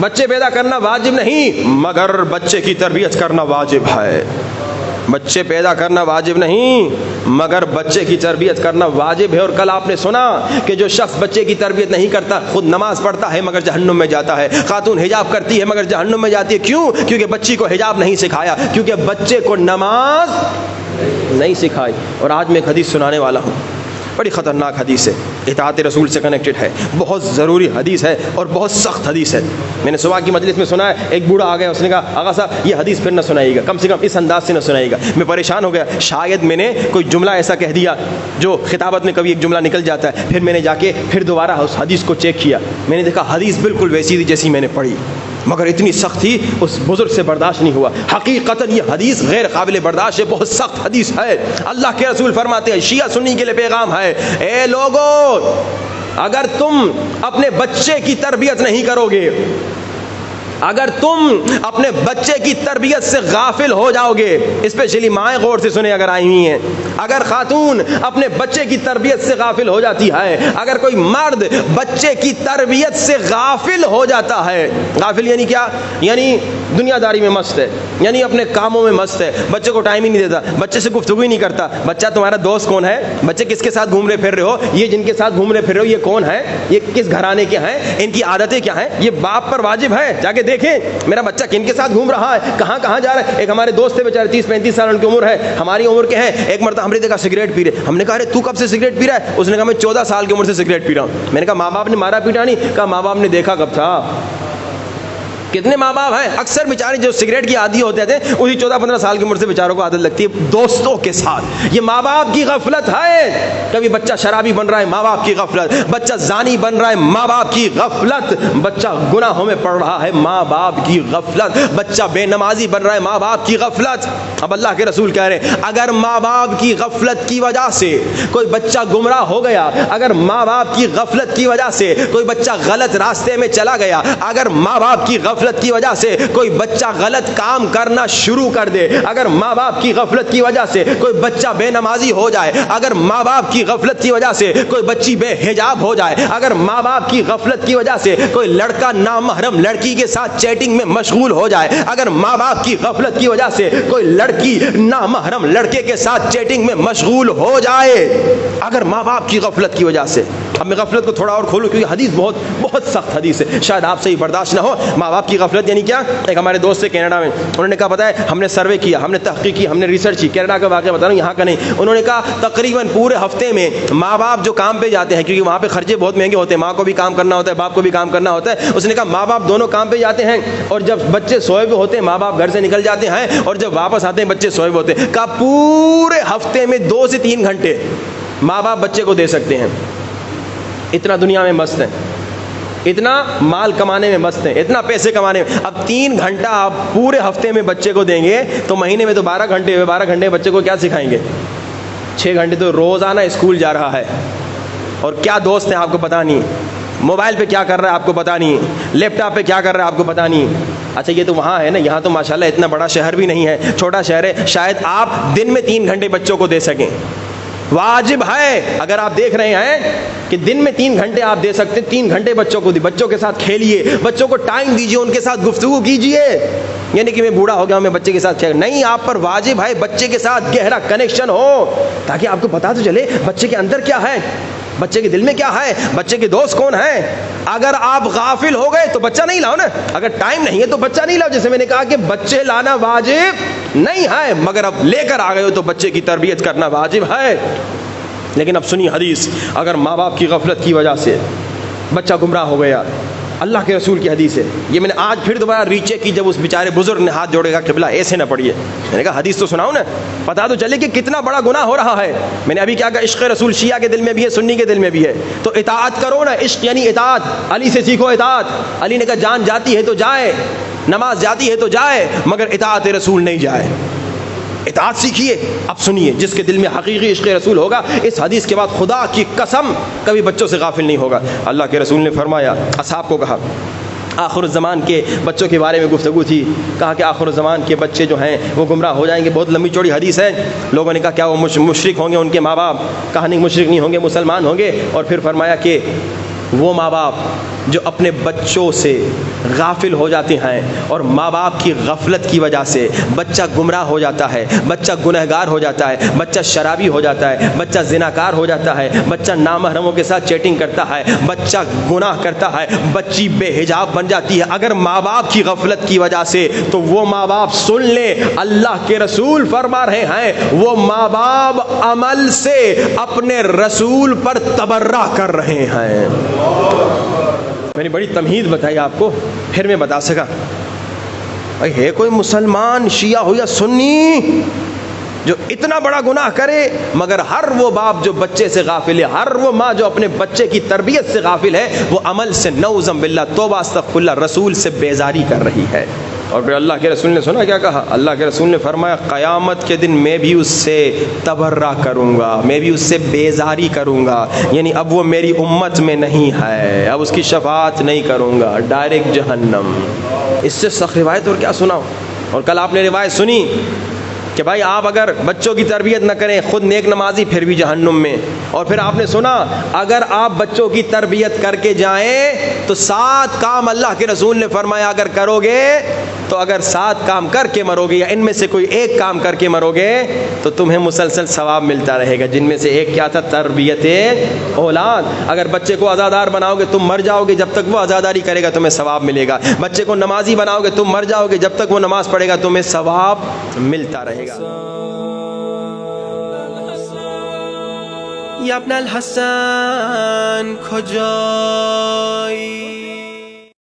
بچے پیدا کرنا واجب نہیں مگر بچے کی تربیت کرنا واجب ہے. بچے پیدا کرنا واجب نہیں مگر بچے کی تربیت کرنا واجب ہے. اور کل آپ نے سنا کہ جو شخص بچے کی تربیت نہیں کرتا خود نماز پڑھتا ہے مگر جہنم میں جاتا ہے. خاتون حجاب کرتی ہے مگر جہنم میں جاتی ہے. کیوں؟ کیونکہ بچی کو حجاب نہیں سکھایا, کیونکہ بچے کو نماز نہیں سکھائی. اور آج میں ایک حدیث سنانے والا ہوں, بڑی خطرناک حدیث ہے, اطاعت رسول سے کنیکٹڈ ہے, بہت ضروری حدیث ہے اور بہت سخت حدیث ہے. میں نے صبح کی مجلس میں سنا ہے, ایک بوڑھا آ گیا, اس نے کہا آغا صاحب یہ حدیث پھر نہ سنائیے گا, کم سے کم اس انداز سے نہ سنائیے گا. میں پریشان ہو گیا, شاید میں نے کوئی جملہ ایسا کہہ دیا جو خطابت میں کبھی ایک جملہ نکل جاتا ہے. پھر میں نے جا کے پھر دوبارہ اس حدیث کو چیک کیا, میں نے دیکھا حدیث بالکل ویسی تھی جیسی میں نے پڑھی, مگر اتنی سخت تھی اس بزرگ سے برداشت نہیں ہوا. حقیقتاً یہ حدیث غیر قابل برداشت ہے, بہت سخت حدیث ہے. اللہ کے رسول فرماتے ہیں, شیعہ سنی کے لیے پیغام ہے, اے لوگو اگر تم اپنے بچے کی تربیت نہیں کرو گے, اگر تم اپنے بچے کی تربیت سے غافل ہو جاؤ گے, اسپیشلی مائیں غور سے سنیں اگر آئی ہوئی ہیں, اگر خاتون اپنے بچے کی تربیت سے غافل ہو جاتی ہے, اگر کوئی مرد بچے کی تربیت سے غافل ہو جاتا ہے, غافل یعنی کیا؟ یعنی دنیا داری میں مست ہے, یعنی اپنے کاموں میں مست ہے, بچے کو ٹائم ہی نہیں دیتا, بچے سے گفتگو ہی نہیں کرتا. بچہ تمہارا دوست کون ہے, بچے کس کے ساتھ گھوم رہے پھر رہے ہو, یہ جن کے ساتھ گھوم رہے پھر رہے ہو یہ کون ہے, یہ کس گھرانے کے ہیں, ان کی عادتیں کیا ہیں, یہ باپ پر واجب ہے جا کے دیکھیں میرا بچہ کن کے ساتھ گھوم رہا ہے, کہاں کہاں جا رہا ہے. ایک ہمارے دوست تھے بیچارے 30-35 سال ان کی عمر ہے, ہماری عمر کے ہیں. ایک مرتبہ ہم نے دیکھا سگریٹ پی رہے, ہم نے کہا ارے تو کب سے سگریٹ پی رہا ہے؟ اس نے کہا میں 14 سال کی عمر سے سگریٹ پی رہا ہوں. میں نے کہا ماں باپ نے مارا پیٹا نہیں؟ کہا ماں باپ نے دیکھا کب تھا. کتنے ماں باپ ہیں اکثر بیچارے جو سگریٹ کی عادی ہوتے تھے اسی 14-15 سال کی عمر سے بیچاروں کو عادت لگتی ہے دوستوں کے ساتھ. یہ ماں باپ کی غفلت ہے. کبھی بچہ شرابی بن رہا ہے, ماں باپ کی غفلت. بچہ زانی بن رہا ہے, ماں باپ کی غفلت. بچہ گناہوں میں پڑ رہا ہے, ماں باپ کی غفلت. بچہ بے نمازی بن رہا ہے, ماں باپ کی غفلت. اب اللہ کے رسول کہہ رہے ہیں اگر ماں باپ کی غفلت کی وجہ سے کوئی بچہ گمراہ ہو گیا, اگر ماں باپ کی غفلت کی وجہ سے کوئی بچہ غلط راستے میں چلا گیا, اگر ماں باپ کی غفلت کی وجہ سے کوئی بچہ غلط کام کرنا شروع کر دے, اگر ماں باپ کی غفلت کی وجہ سے کوئی بچہ بے نمازی ہو جائے, اگر ماں باپ کی غفلت کی وجہ سے کوئی بچی بے حجاب ہو جائے, اگر ماں باپ کی غفلت کی وجہ سے کوئی لڑکا نامحرم لڑکی کے ساتھ چیٹنگ میں مشغول ہو جائے, اگر ماں باپ کی غفلت کی وجہ سے کوئی لڑکی نامحرم لڑکے کے ساتھ چیٹنگ میں مشغول ہو جائے, اگر ماں باپ کی غفلت کی وجہ سے. اب میں غفلت کو تھوڑا اور کھولوں کیونکہ حدیث بہت بہت سخت حدیث ہے, شاید آپ سے ہی برداشت نہ ہو. ماں باپ کی غفلت یعنی کیا؟ ایک ہمارے دوست تھے کینیڈا میں, انہوں نے کہا پتہ ہے ہم نے سروے کیا, ہم نے تحقیق کی, ہم نے ریسرچ کی, کینیڈا کا واقعہ بتا رہا ہوں یہاں کا نہیں. انہوں نے کہا تقریباً پورے ہفتے میں ماں باپ جو کام پہ جاتے ہیں, کیونکہ وہاں پہ خرچے بہت مہنگے ہوتے ہیں, ماں کو بھی کام کرنا ہوتا ہے, باپ کو بھی کام کرنا ہوتا ہے. اس نے کہا ماں باپ دونوں کام پہ جاتے ہیں, اور جب بچے سوئے ہوئے ہوتے ہیں ماں باپ گھر سے نکل جاتے ہیں, اور جب واپس آتے ہیں بچے سوئے ہوئے ہوتے ہیں. کہا پورے ہفتے میں 2 سے 3 گھنٹے ماں باپ بچے کو دے سکتے ہیں. اتنا دنیا میں مست ہیں, اتنا مال کمانے میں مست ہیں, اتنا پیسے کمانے میں. اب 3 گھنٹہ آپ پورے ہفتے میں بچے کو دیں گے تو مہینے میں تو 12 گھنٹے ہوئے. 12 گھنٹے بچے کو کیا سکھائیں گے؟ 6 گھنٹے تو روزانہ اسکول جا رہا ہے, اور کیا دوست ہیں آپ کو پتہ نہیں, موبائل پہ کیا کر رہا ہے آپ کو پتہ نہیں, لیپ ٹاپ پہ کیا کر رہا ہے آپ کو پتہ نہیں. اچھا یہ تو وہاں ہے نا, یہاں تو ماشاءاللہ اتنا بڑا شہر بھی نہیں ہے, چھوٹا شہر ہے, شاید آپ دن میں 3 گھنٹے بچوں کو دے سکیں. واجب ہے اگر آپ دیکھ رہے ہیں کہ دن میں 3 گھنٹے آپ دے سکتے, 3 گھنٹے بچوں کو دی, بچوں کے ساتھ کھیلیے, بچوں کو ٹائم دیجیے, ان کے ساتھ گفتگو کیجیے. یعنی کہ میں بوڑھا ہو گیا میں بچے کے ساتھ کھیل نہیں, آپ پر واجب ہے بچے کے ساتھ گہرا کنیکشن ہو, تاکہ آپ کو پتا تو چلے بچے کے اندر کیا ہے, بچے کے دل میں کیا ہے, بچے کے دوست کون ہیں. اگر آپ غافل ہو گئے تو بچہ نہیں لاؤ نا, اگر ٹائم نہیں ہے تو بچہ نہیں لاؤ. جیسے میں نے کہا کہ بچے لانا واجب نہیں ہے, مگر اب لے کر آ گئے ہو تو بچے کی تربیت کرنا واجب ہے. لیکن اب سنی حدیث, اگر ماں باپ کی غفلت کی وجہ سے بچہ گمراہ ہو گیا, اللہ کے رسول کی حدیث ہے, یہ میں نے آج پھر دوبارہ ریچیک کی, جب اس بیچارے بزرگ نے ہاتھ جوڑے گا قبلہ ایسے نہ پڑھیے, میں نے کہا حدیث تو سناؤ نا, پتا تو چلے کہ کتنا بڑا گناہ ہو رہا ہے. میں نے ابھی کیا کہا, عشق رسول شیعہ کے دل میں بھی ہے, سنی کے دل میں بھی ہے, تو اطاعت کرو نا. عشق یعنی اطاعت, علی سے سیکھو اطاعت. علی نے کہا جان جاتی ہے تو جائے, نماز جاتی ہے تو جائے, مگر اطاعت رسول نہیں جائے. اطاعت سیکھیے. اب سنیے, جس کے دل میں حقیقی عشق رسول ہوگا اس حدیث کے بعد خدا کی قسم کبھی بچوں سے غافل نہیں ہوگا. اللہ کے رسول نے فرمایا, اصحاب کو کہا, آخر الزمان کے بچوں کے بارے میں گفتگو تھی, کہا کہ آخر الزمان کے بچے جو ہیں وہ گمراہ ہو جائیں گے. بہت لمبی چوڑی حدیث ہے. لوگوں نے کہا کیا وہ مشرک ہوں گے ان کے ماں باپ؟ کہا نہیں مشرک نہیں ہوں گے, مسلمان ہوں گے. اور پھر فرمایا کہ وہ ماں باپ جو اپنے بچوں سے غافل ہو جاتے ہیں اور ماں باپ کی غفلت کی وجہ سے بچہ گمراہ ہو جاتا ہے، بچہ گنہگار ہو جاتا ہے، بچہ شرابی ہو جاتا ہے، بچہ زناکار ہو جاتا ہے، بچہ نامحرموں کے ساتھ چیٹنگ کرتا ہے، بچہ گناہ کرتا ہے، بچی بے حجاب بن جاتی ہے اگر ماں باپ کی غفلت کی وجہ سے، تو وہ ماں باپ سن لیں اللہ کے رسول فرما رہے ہیں وہ ماں باپ عمل سے اپنے رسول پر تبرہ کر رہے ہیں۔ میں نے بڑی تمہید بتائی آپ کو، پھر میں بتا سکا بھائی ہے کوئی مسلمان شیعہ ہو یا سنی جو اتنا بڑا گناہ کرے مگر ہر وہ باپ جو بچے سے غافل ہے، ہر وہ ماں جو اپنے بچے کی تربیت سے غافل ہے، وہ عمل سے نعوذ باللہ توبہ استغفر اللہ رسول سے بیزاری کر رہی ہے۔ اور پھر اللہ کے رسول نے سنا کیا کہا؟ اللہ کے رسول نے فرمایا قیامت کے دن میں بھی اس سے تبرہ کروں گا، میں بھی اس سے بیزاری کروں گا، یعنی اب وہ میری امت میں نہیں ہے، اب اس کی شفاعت نہیں کروں گا، ڈائریکٹ جہنم۔ اس سے سخت روایت اور کیا سناؤ؟ اور کل آپ نے روایت سنی کہ بھائی آپ اگر بچوں کی تربیت نہ کریں خود نیک نمازی پھر بھی جہنم میں، اور پھر آپ نے سنا اگر آپ بچوں کی تربیت کر کے جائیں تو 7 کام اللہ کے رسول نے فرمایا اگر کرو گے تو اگر 7 کام کر کے مرو گے یا ان میں سے کوئی ایک کام کر کے مرو گے تو تمہیں مسلسل ثواب ملتا رہے گا، جن میں سے ایک کیا تھا؟ تربیت اولاد۔ اگر بچے کو عزادار بناؤ گے تم مر جاؤ گے، جب تک وہ عزاداری کرے گا تمہیں ثواب ملے گا۔ بچے کو نمازی بناؤ گے تم مر جاؤ گے، جب تک وہ نماز پڑھے گا تمہیں ثواب ملتا رہے گا۔ یا ابن الحسن کجایی؟